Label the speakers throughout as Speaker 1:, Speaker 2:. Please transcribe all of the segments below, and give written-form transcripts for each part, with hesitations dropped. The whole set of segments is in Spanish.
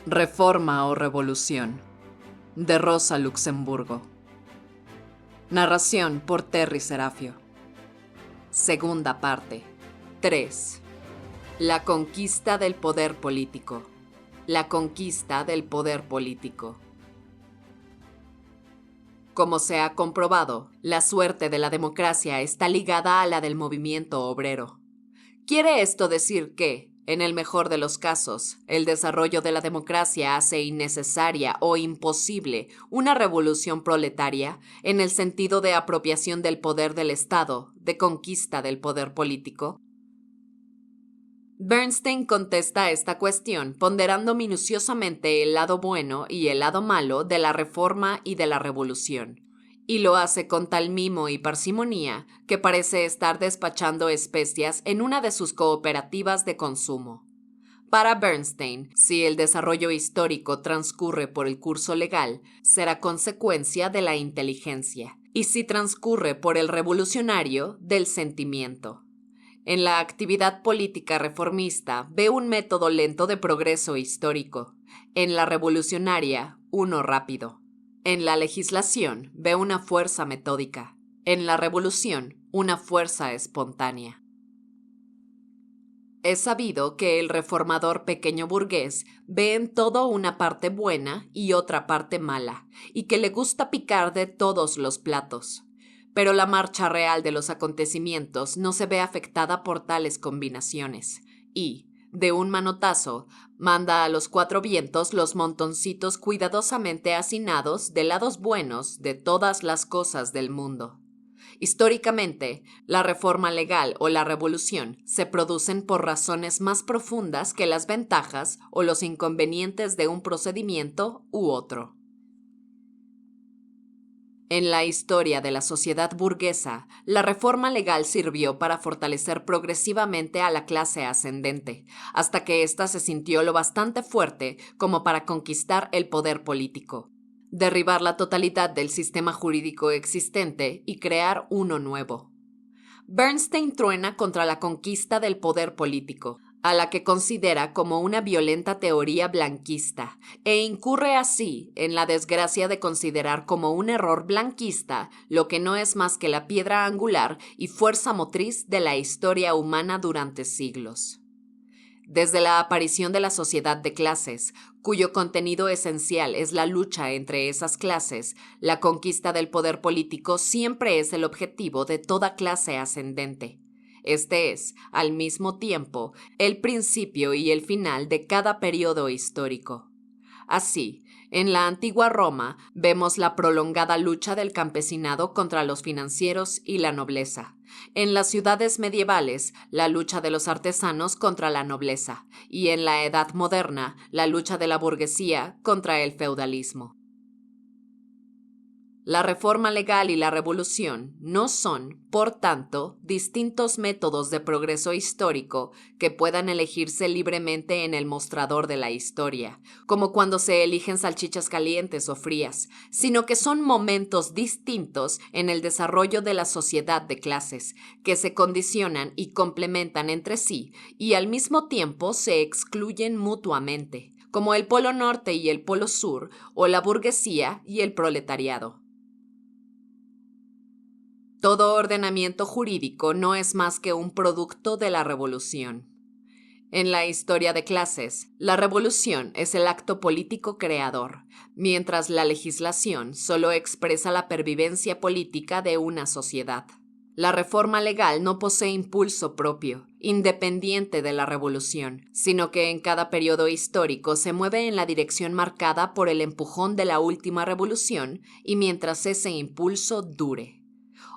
Speaker 1: Reforma o Revolución, de Rosa Luxemburgo. Narración por Terry Serafio. Segunda parte. 3. La conquista del poder político. La conquista del poder político. Como se ha comprobado, la suerte de la democracia está ligada a la del movimiento obrero. ¿Quiere esto decir que, en el mejor de los casos, el desarrollo de la democracia hace innecesaria o imposible una revolución proletaria en el sentido de apropiación del poder del Estado, de conquista del poder político? Bernstein contesta esta cuestión ponderando minuciosamente el lado bueno y el lado malo de la reforma y de la revolución, y lo hace con tal mimo y parsimonía que parece estar despachando especias en una de sus cooperativas de consumo. Para Bernstein, si el desarrollo histórico transcurre por el curso legal, será consecuencia de la inteligencia, y si transcurre por el revolucionario, del sentimiento. En la actividad política reformista ve un método lento de progreso histórico. En la revolucionaria, uno rápido. En la legislación ve una fuerza metódica. En la revolución, una fuerza espontánea. Es sabido que el reformador pequeño burgués ve en todo una parte buena y otra parte mala, y que le gusta picar de todos los platos. Pero la marcha real de los acontecimientos no se ve afectada por tales combinaciones, y, de un manotazo, manda a los cuatro vientos los montoncitos cuidadosamente hacinados de lados buenos de todas las cosas del mundo. Históricamente, la reforma legal o la revolución se producen por razones más profundas que las ventajas o los inconvenientes de un procedimiento u otro. En la historia de la sociedad burguesa, la reforma legal sirvió para fortalecer progresivamente a la clase ascendente, hasta que ésta se sintió lo bastante fuerte como para conquistar el poder político, derribar la totalidad del sistema jurídico existente y crear uno nuevo. Bernstein truena contra la conquista del poder político, a la que considera como una violenta teoría blanquista, e incurre así en la desgracia de considerar como un error blanquista lo que no es más que la piedra angular y fuerza motriz de la historia humana durante siglos. Desde la aparición de la sociedad de clases, cuyo contenido esencial es la lucha entre esas clases, la conquista del poder político siempre es el objetivo de toda clase ascendente. Este es, al mismo tiempo, el principio y el final de cada periodo histórico. Así, en la antigua Roma vemos la prolongada lucha del campesinado contra los financieros y la nobleza. En las ciudades medievales, la lucha de los artesanos contra la nobleza, y en la Edad Moderna, la lucha de la burguesía contra el feudalismo. La reforma legal y la revolución no son, por tanto, distintos métodos de progreso histórico que puedan elegirse libremente en el mostrador de la historia, como cuando se eligen salchichas calientes o frías, sino que son momentos distintos en el desarrollo de la sociedad de clases, que se condicionan y complementan entre sí y al mismo tiempo se excluyen mutuamente, como el Polo Norte y el Polo Sur, o la burguesía y el proletariado. Todo ordenamiento jurídico no es más que un producto de la revolución. En la historia de clases, la revolución es el acto político creador, mientras la legislación solo expresa la pervivencia política de una sociedad. La reforma legal no posee impulso propio, independiente de la revolución, sino que en cada periodo histórico se mueve en la dirección marcada por el empujón de la última revolución y mientras ese impulso dure.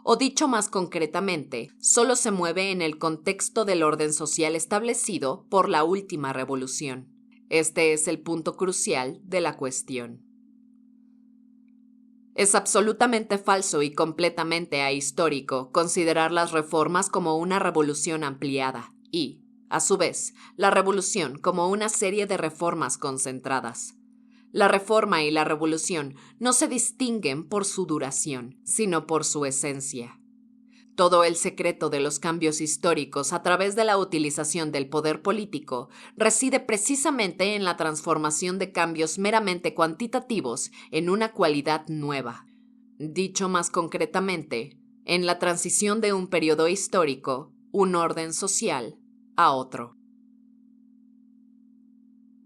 Speaker 1: O dicho más concretamente, solo se mueve en el contexto del orden social establecido por la última revolución. Este es el punto crucial de la cuestión. Es absolutamente falso y completamente ahistórico considerar las reformas como una revolución ampliada y, a su vez, la revolución como una serie de reformas concentradas. La reforma y la revolución no se distinguen por su duración, sino por su esencia. Todo el secreto de los cambios históricos a través de la utilización del poder político reside precisamente en la transformación de cambios meramente cuantitativos en una cualidad nueva. Dicho más concretamente, en la transición de un periodo histórico, un orden social, a otro.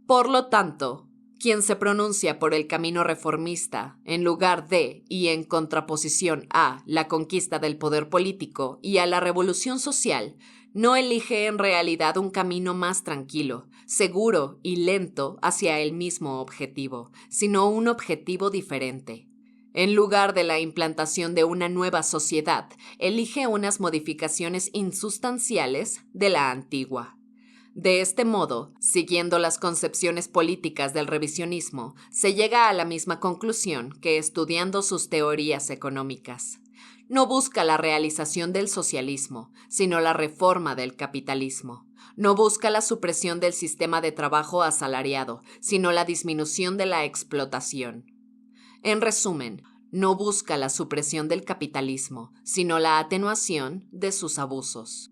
Speaker 1: Por lo tanto, quien se pronuncia por el camino reformista, en lugar de y en contraposición a la conquista del poder político y a la revolución social, no elige en realidad un camino más tranquilo, seguro y lento hacia el mismo objetivo, sino un objetivo diferente. En lugar de la implantación de una nueva sociedad, elige unas modificaciones insustanciales de la antigua. De este modo, siguiendo las concepciones políticas del revisionismo, se llega a la misma conclusión que estudiando sus teorías económicas. No busca la realización del socialismo, sino la reforma del capitalismo. No busca la supresión del sistema de trabajo asalariado, sino la disminución de la explotación. En resumen, no busca la supresión del capitalismo, sino la atenuación de sus abusos.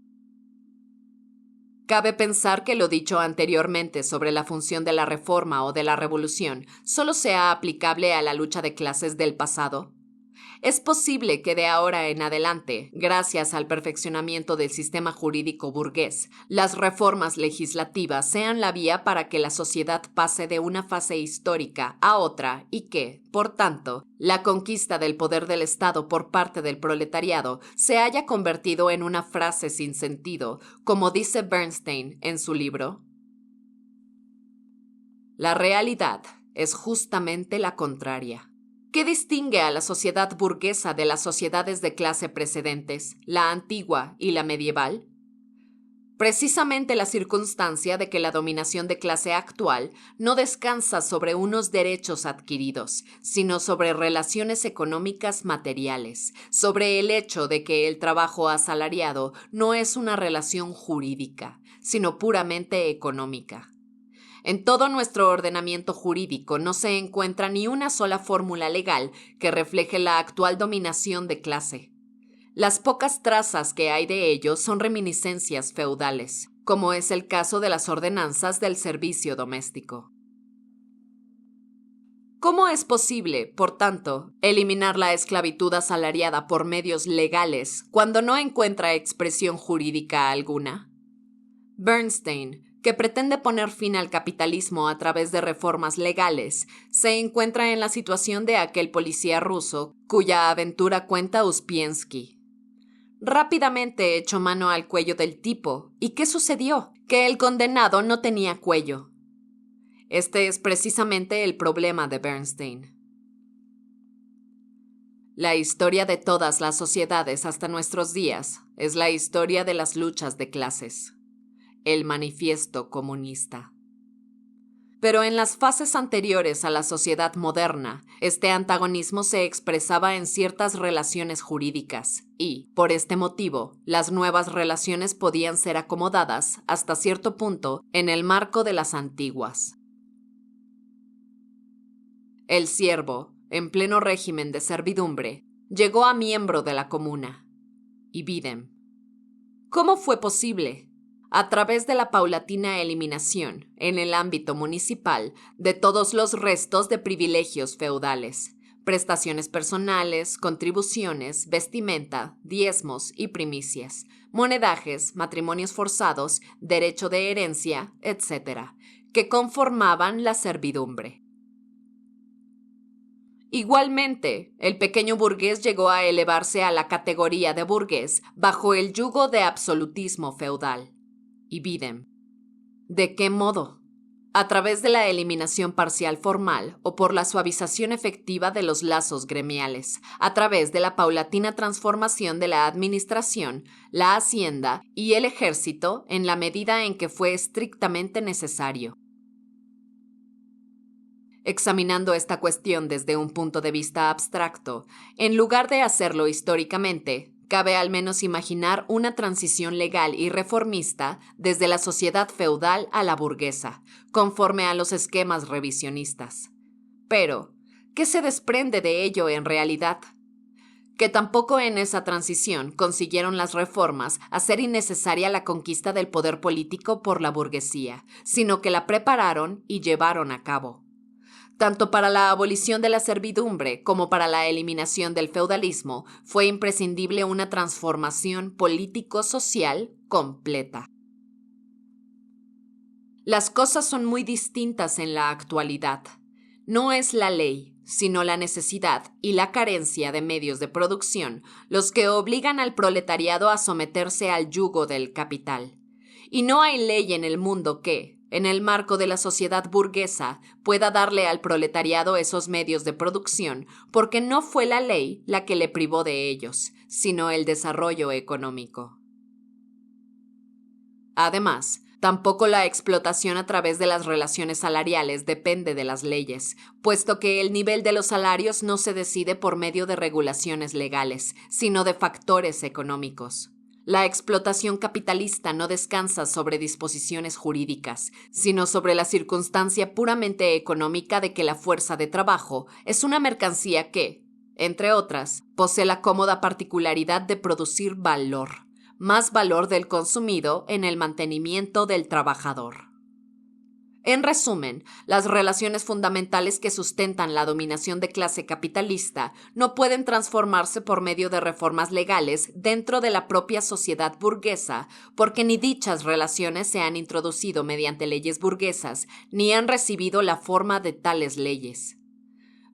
Speaker 1: Cabe pensar que lo dicho anteriormente sobre la función de la reforma o de la revolución solo sea aplicable a la lucha de clases del pasado. Es posible que de ahora en adelante, gracias al perfeccionamiento del sistema jurídico burgués, las reformas legislativas sean la vía para que la sociedad pase de una fase histórica a otra y que, por tanto, la conquista del poder del Estado por parte del proletariado se haya convertido en una frase sin sentido, como dice Bernstein en su libro. La realidad es justamente la contraria. ¿Qué distingue a la sociedad burguesa de las sociedades de clase precedentes, la antigua y la medieval? Precisamente la circunstancia de que la dominación de clase actual no descansa sobre unos derechos adquiridos, sino sobre relaciones económicas materiales, sobre el hecho de que el trabajo asalariado no es una relación jurídica, sino puramente económica. En todo nuestro ordenamiento jurídico no se encuentra ni una sola fórmula legal que refleje la actual dominación de clase. Las pocas trazas que hay de ello son reminiscencias feudales, como es el caso de las ordenanzas del servicio doméstico. ¿Cómo es posible, por tanto, eliminar la esclavitud asalariada por medios legales cuando no encuentra expresión jurídica alguna? Bernstein, que pretende poner fin al capitalismo a través de reformas legales, se encuentra en la situación de aquel policía ruso cuya aventura cuenta Uspiensky. Rápidamente echó mano al cuello del tipo. ¿Y qué sucedió? Que el condenado no tenía cuello. Este es precisamente el problema de Bernstein. La historia de todas las sociedades hasta nuestros días es la historia de las luchas de clases. El manifiesto comunista. Pero en las fases anteriores a la sociedad moderna, este antagonismo se expresaba en ciertas relaciones jurídicas y, por este motivo, las nuevas relaciones podían ser acomodadas, hasta cierto punto, en el marco de las antiguas. El siervo, en pleno régimen de servidumbre, llegó a miembro de la comuna. Ibidem. ¿Cómo fue posible? A través de la paulatina eliminación, en el ámbito municipal, de todos los restos de privilegios feudales, prestaciones personales, contribuciones, vestimenta, diezmos y primicias, monedajes, matrimonios forzados, derecho de herencia, etc., que conformaban la servidumbre. Igualmente, el pequeño burgués llegó a elevarse a la categoría de burgués bajo el yugo de absolutismo feudal. Ibidem. ¿De qué modo? A través de la eliminación parcial formal o por la suavización efectiva de los lazos gremiales, a través de la paulatina transformación de la administración, la hacienda y el ejército en la medida en que fue estrictamente necesario. Examinando esta cuestión desde un punto de vista abstracto, en lugar de hacerlo históricamente, cabe al menos imaginar una transición legal y reformista desde la sociedad feudal a la burguesa, conforme a los esquemas revisionistas. Pero, ¿qué se desprende de ello en realidad? que tampoco en esa transición consiguieron las reformas hacer innecesaria la conquista del poder político por la burguesía, sino que la prepararon y llevaron a cabo. Tanto para la abolición de la servidumbre como para la eliminación del feudalismo fue imprescindible una transformación político-social completa. Las cosas son muy distintas en la actualidad. No es la ley, sino la necesidad y la carencia de medios de producción los que obligan al proletariado a someterse al yugo del capital. Y no hay ley en el mundo que, en el marco de la sociedad burguesa, pueda darle al proletariado esos medios de producción, porque no fue la ley la que le privó de ellos, sino el desarrollo económico. Además, tampoco la explotación a través de las relaciones salariales depende de las leyes, puesto que el nivel de los salarios no se decide por medio de regulaciones legales, sino de factores económicos. La explotación capitalista no descansa sobre disposiciones jurídicas, sino sobre la circunstancia puramente económica de que la fuerza de trabajo es una mercancía que, entre otras, posee la cómoda particularidad de producir valor, más valor del consumido en el mantenimiento del trabajador. En resumen, las relaciones fundamentales que sustentan la dominación de clase capitalista no pueden transformarse por medio de reformas legales dentro de la propia sociedad burguesa, porque ni dichas relaciones se han introducido mediante leyes burguesas, ni han recibido la forma de tales leyes.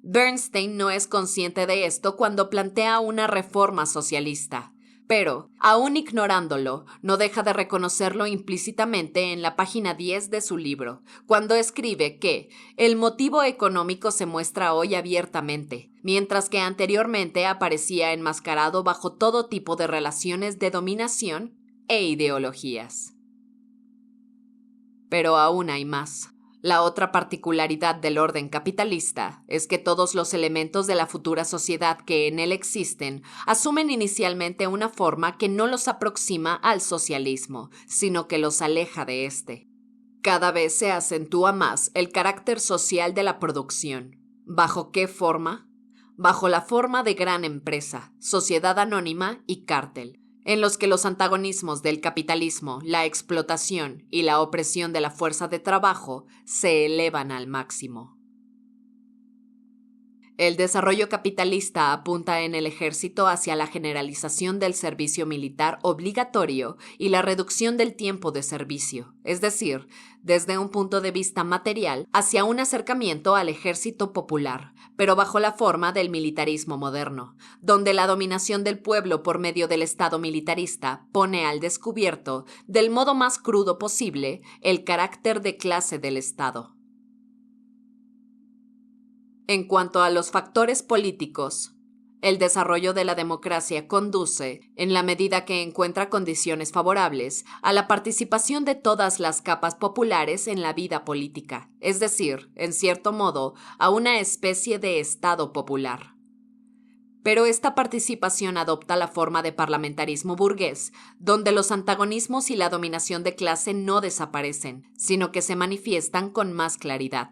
Speaker 1: Bernstein no es consciente de esto cuando plantea una reforma socialista. Pero, aún ignorándolo, no deja de reconocerlo implícitamente en la página 10 de su libro, cuando escribe que el motivo económico se muestra hoy abiertamente, mientras que anteriormente aparecía enmascarado bajo todo tipo de relaciones de dominación e ideologías. Pero aún hay más. La otra particularidad del orden capitalista es que todos los elementos de la futura sociedad que en él existen asumen inicialmente una forma que no los aproxima al socialismo, sino que los aleja de éste. Cada vez se acentúa más el carácter social de la producción. ¿Bajo qué forma? Bajo la forma de gran empresa, sociedad anónima y cártel, en los que los antagonismos del capitalismo, la explotación y la opresión de la fuerza de trabajo se elevan al máximo. El desarrollo capitalista apunta en el ejército hacia la generalización del servicio militar obligatorio y la reducción del tiempo de servicio, es decir, desde un punto de vista material, hacia un acercamiento al ejército popular, pero bajo la forma del militarismo moderno, donde la dominación del pueblo por medio del Estado militarista pone al descubierto, del modo más crudo posible, el carácter de clase del Estado. En cuanto a los factores políticos, el desarrollo de la democracia conduce, en la medida que encuentra condiciones favorables, a la participación de todas las capas populares en la vida política, es decir, en cierto modo, a una especie de Estado popular. Pero esta participación adopta la forma de parlamentarismo burgués, donde los antagonismos y la dominación de clase no desaparecen, sino que se manifiestan con más claridad.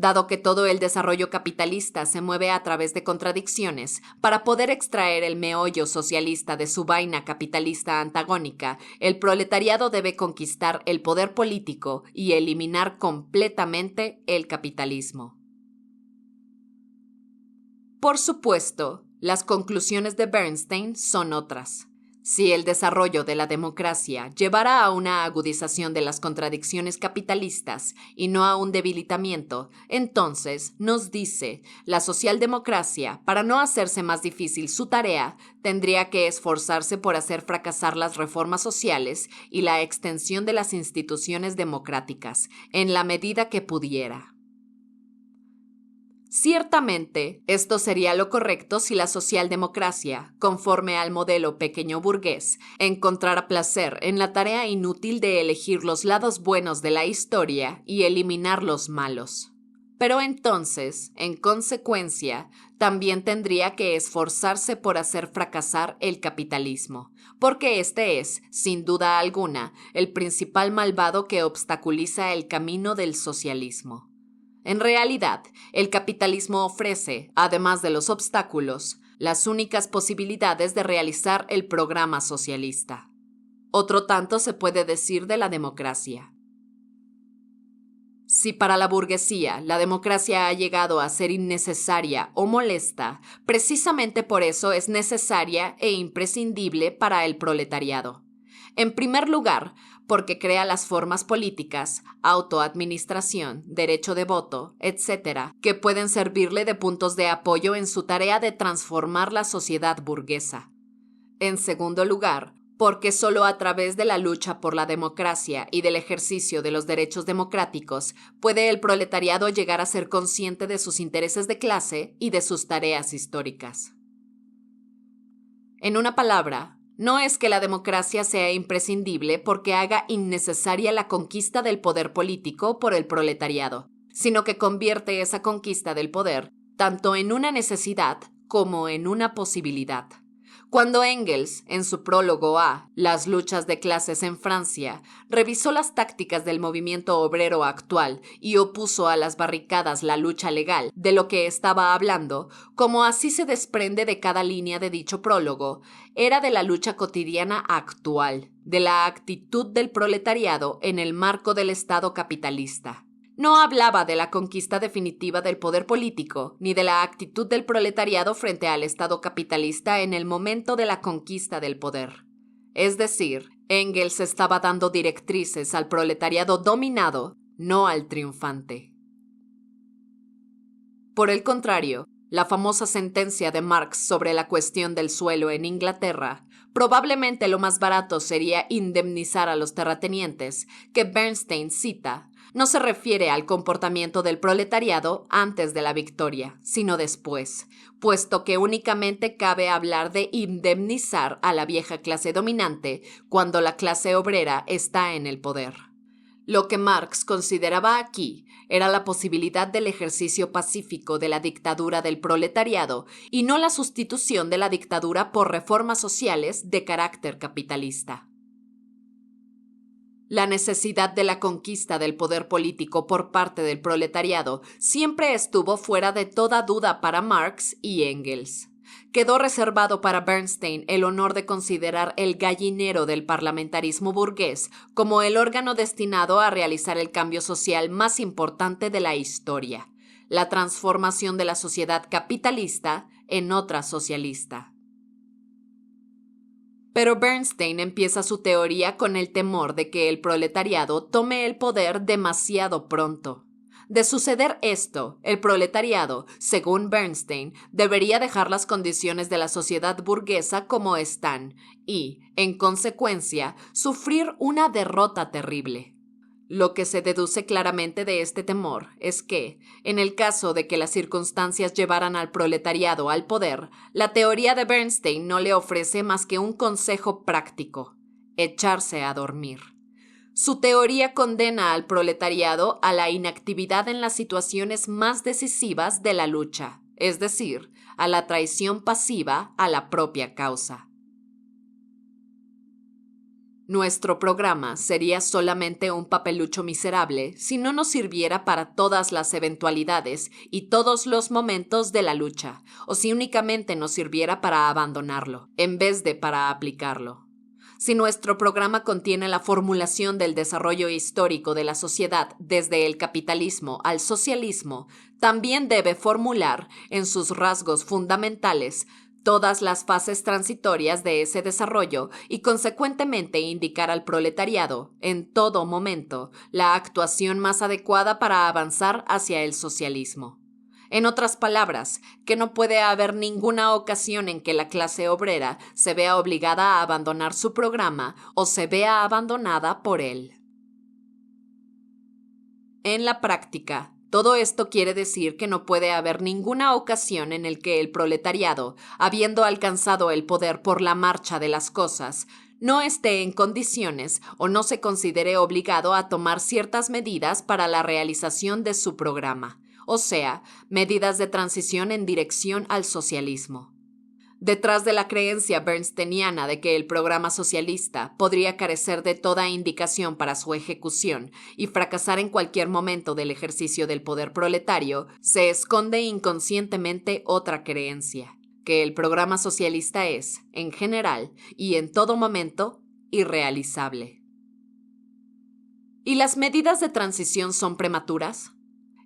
Speaker 1: Dado que todo el desarrollo capitalista se mueve a través de contradicciones, para poder extraer el meollo socialista de su vaina capitalista antagónica, el proletariado debe conquistar el poder político y eliminar completamente el capitalismo. Por supuesto, las conclusiones de Bernstein son otras. Si el desarrollo de la democracia llevara a una agudización de las contradicciones capitalistas y no a un debilitamiento, entonces, nos dice, la socialdemocracia, para no hacerse más difícil su tarea, tendría que esforzarse por hacer fracasar las reformas sociales y la extensión de las instituciones democráticas, en la medida que pudiera. Ciertamente, esto sería lo correcto si la socialdemocracia, conforme al modelo pequeño burgués, encontrara placer en la tarea inútil de elegir los lados buenos de la historia y eliminar los malos. Pero entonces, en consecuencia, también tendría que esforzarse por hacer fracasar el capitalismo, porque este es, sin duda alguna, el principal malvado que obstaculiza el camino del socialismo. En realidad, el capitalismo ofrece, además de los obstáculos, las únicas posibilidades de realizar el programa socialista. Otro tanto se puede decir de la democracia. Si para la burguesía la democracia ha llegado a ser innecesaria o molesta, precisamente por eso es necesaria e imprescindible para el proletariado. En primer lugar, porque crea las formas políticas, autoadministración, derecho de voto, etc., que pueden servirle de puntos de apoyo en su tarea de transformar la sociedad burguesa. En segundo lugar, porque solo a través de la lucha por la democracia y del ejercicio de los derechos democráticos puede el proletariado llegar a ser consciente de sus intereses de clase y de sus tareas históricas. En una palabra, no es que la democracia sea imprescindible porque haga innecesaria la conquista del poder político por el proletariado, sino que convierte esa conquista del poder tanto en una necesidad como en una posibilidad. Cuando Engels, en su prólogo a Las luchas de clases en Francia, revisó las tácticas del movimiento obrero actual y opuso a las barricadas la lucha legal de lo que estaba hablando, como así se desprende de cada línea de dicho prólogo, era de la lucha cotidiana actual, de la actitud del proletariado en el marco del Estado capitalista. No hablaba de la conquista definitiva del poder político, ni de la actitud del proletariado frente al Estado capitalista en el momento de la conquista del poder. Es decir, Engels estaba dando directrices al proletariado dominado, no al triunfante. Por el contrario, la famosa sentencia de Marx sobre la cuestión del suelo en Inglaterra, probablemente lo más barato sería indemnizar a los terratenientes, que Bernstein cita, no se refiere al comportamiento del proletariado antes de la victoria, sino después, puesto que únicamente cabe hablar de indemnizar a la vieja clase dominante cuando la clase obrera está en el poder. Lo que Marx consideraba aquí era la posibilidad del ejercicio pacífico de la dictadura del proletariado y no la sustitución de la dictadura por reformas sociales de carácter capitalista. La necesidad de la conquista del poder político por parte del proletariado siempre estuvo fuera de toda duda para Marx y Engels. Quedó reservado para Bernstein el honor de considerar el gallinero del parlamentarismo burgués como el órgano destinado a realizar el cambio social más importante de la historia, la transformación de la sociedad capitalista en otra socialista. Pero Bernstein empieza su teoría con el temor de que el proletariado tome el poder demasiado pronto. De suceder esto, el proletariado, según Bernstein, debería dejar las condiciones de la sociedad burguesa como están y, en consecuencia, sufrir una derrota terrible. Lo que se deduce claramente de este temor es que, en el caso de que las circunstancias llevaran al proletariado al poder, la teoría de Bernstein no le ofrece más que un consejo práctico: echarse a dormir. Su teoría condena al proletariado a la inactividad en las situaciones más decisivas de la lucha, es decir, a la traición pasiva a la propia causa. Nuestro programa sería solamente un papelucho miserable si no nos sirviera para todas las eventualidades y todos los momentos de la lucha, o si únicamente nos sirviera para abandonarlo, en vez de para aplicarlo. Si nuestro programa contiene la formulación del desarrollo histórico de la sociedad desde el capitalismo al socialismo, también debe formular, en sus rasgos fundamentales, todas las fases transitorias de ese desarrollo y consecuentemente indicar al proletariado, en todo momento, la actuación más adecuada para avanzar hacia el socialismo. En otras palabras, que no puede haber ninguna ocasión en que la clase obrera se vea obligada a abandonar su programa o se vea abandonada por él. En la práctica, todo esto quiere decir que no puede haber ninguna ocasión en el que el proletariado, habiendo alcanzado el poder por la marcha de las cosas, no esté en condiciones o no se considere obligado a tomar ciertas medidas para la realización de su programa, o sea, medidas de transición en dirección al socialismo. Detrás de la creencia bernsteiniana de que el programa socialista podría carecer de toda indicación para su ejecución y fracasar en cualquier momento del ejercicio del poder proletario, se esconde inconscientemente otra creencia, que el programa socialista es, en general y en todo momento, irrealizable. ¿Y las medidas de transición son prematuras?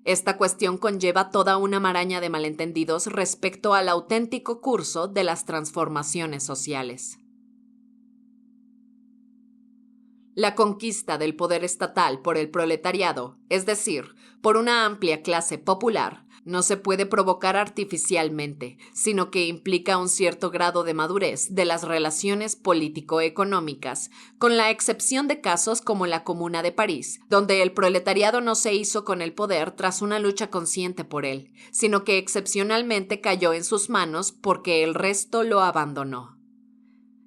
Speaker 1: Esta cuestión conlleva toda una maraña de malentendidos respecto al auténtico curso de las transformaciones sociales. La conquista del poder estatal por el proletariado, es decir, por una amplia clase popular, no se puede provocar artificialmente, sino que implica un cierto grado de madurez de las relaciones político-económicas, con la excepción de casos como la Comuna de París, donde el proletariado no se hizo con el poder tras una lucha consciente por él, sino que excepcionalmente cayó en sus manos porque el resto lo abandonó.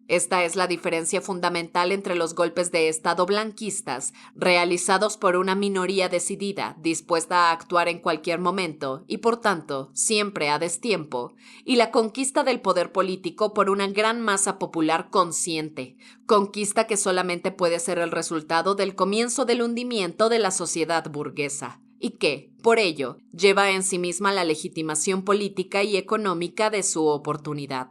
Speaker 1: Esta es la diferencia fundamental entre los golpes de Estado blanquistas, realizados por una minoría decidida, dispuesta a actuar en cualquier momento y, por tanto, siempre a destiempo, y la conquista del poder político por una gran masa popular consciente, conquista que solamente puede ser el resultado del comienzo del hundimiento de la sociedad burguesa, y que, por ello, lleva en sí misma la legitimación política y económica de su oportunidad.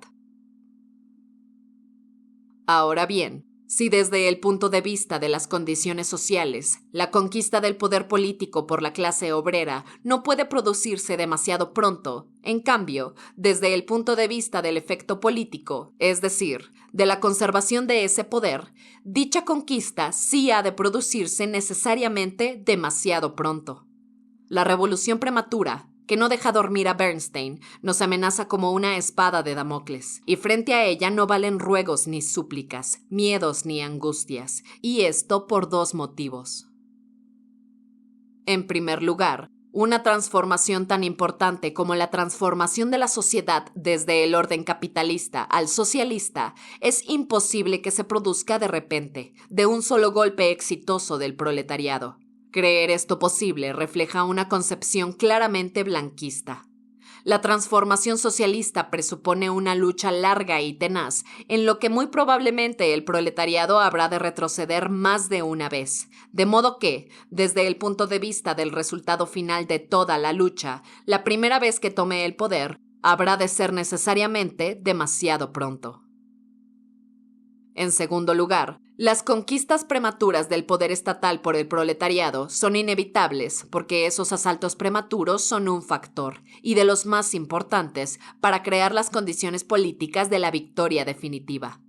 Speaker 1: Ahora bien, si desde el punto de vista de las condiciones sociales, la conquista del poder político por la clase obrera no puede producirse demasiado pronto, en cambio, desde el punto de vista del efecto político, es decir, de la conservación de ese poder, dicha conquista sí ha de producirse necesariamente demasiado pronto. La revolución prematura, que no deja dormir a Bernstein, nos amenaza como una espada de Damocles, y frente a ella no valen ruegos ni súplicas, miedos ni angustias, y esto por dos motivos. En primer lugar, una transformación tan importante como la transformación de la sociedad desde el orden capitalista al socialista es imposible que se produzca de repente, de un solo golpe exitoso del proletariado. Creer esto posible refleja una concepción claramente blanquista. La transformación socialista presupone una lucha larga y tenaz, en lo que muy probablemente el proletariado habrá de retroceder más de una vez, de modo que, desde el punto de vista del resultado final de toda la lucha, la primera vez que tome el poder habrá de ser necesariamente demasiado pronto. En segundo lugar, las conquistas prematuras del poder estatal por el proletariado son inevitables porque esos asaltos prematuros son un factor, y de los más importantes, para crear las condiciones políticas de la victoria definitiva.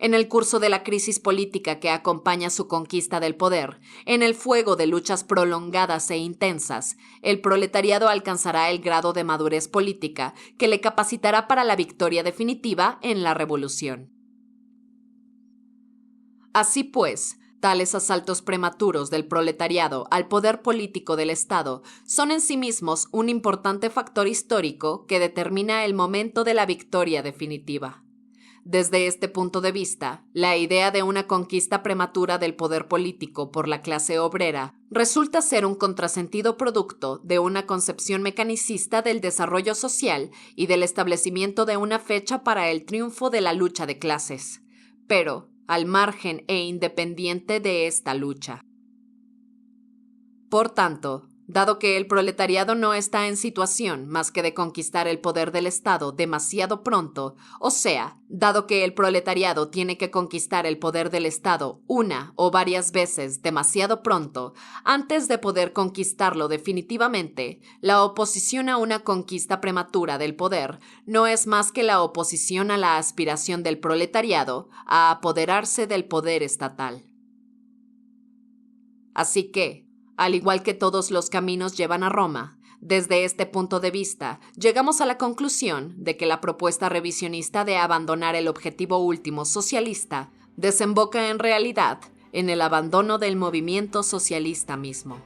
Speaker 1: En el curso de la crisis política que acompaña su conquista del poder, en el fuego de luchas prolongadas e intensas, el proletariado alcanzará el grado de madurez política que le capacitará para la victoria definitiva en la revolución. Así pues, tales asaltos prematuros del proletariado al poder político del Estado son en sí mismos un importante factor histórico que determina el momento de la victoria definitiva. Desde este punto de vista, la idea de una conquista prematura del poder político por la clase obrera resulta ser un contrasentido producto de una concepción mecanicista del desarrollo social y del establecimiento de una fecha para el triunfo de la lucha de clases. Pero, al margen e independiente de esta lucha. Por tanto, dado que el proletariado no está en situación más que de conquistar el poder del Estado demasiado pronto, o sea, dado que el proletariado tiene que conquistar el poder del Estado una o varias veces demasiado pronto, antes de poder conquistarlo definitivamente, la oposición a una conquista prematura del poder no es más que la oposición a la aspiración del proletariado a apoderarse del poder estatal. Así que, al igual que todos los caminos llevan a Roma, desde este punto de vista, llegamos a la conclusión de que la propuesta revisionista de abandonar el objetivo último socialista desemboca en realidad en el abandono del movimiento socialista mismo.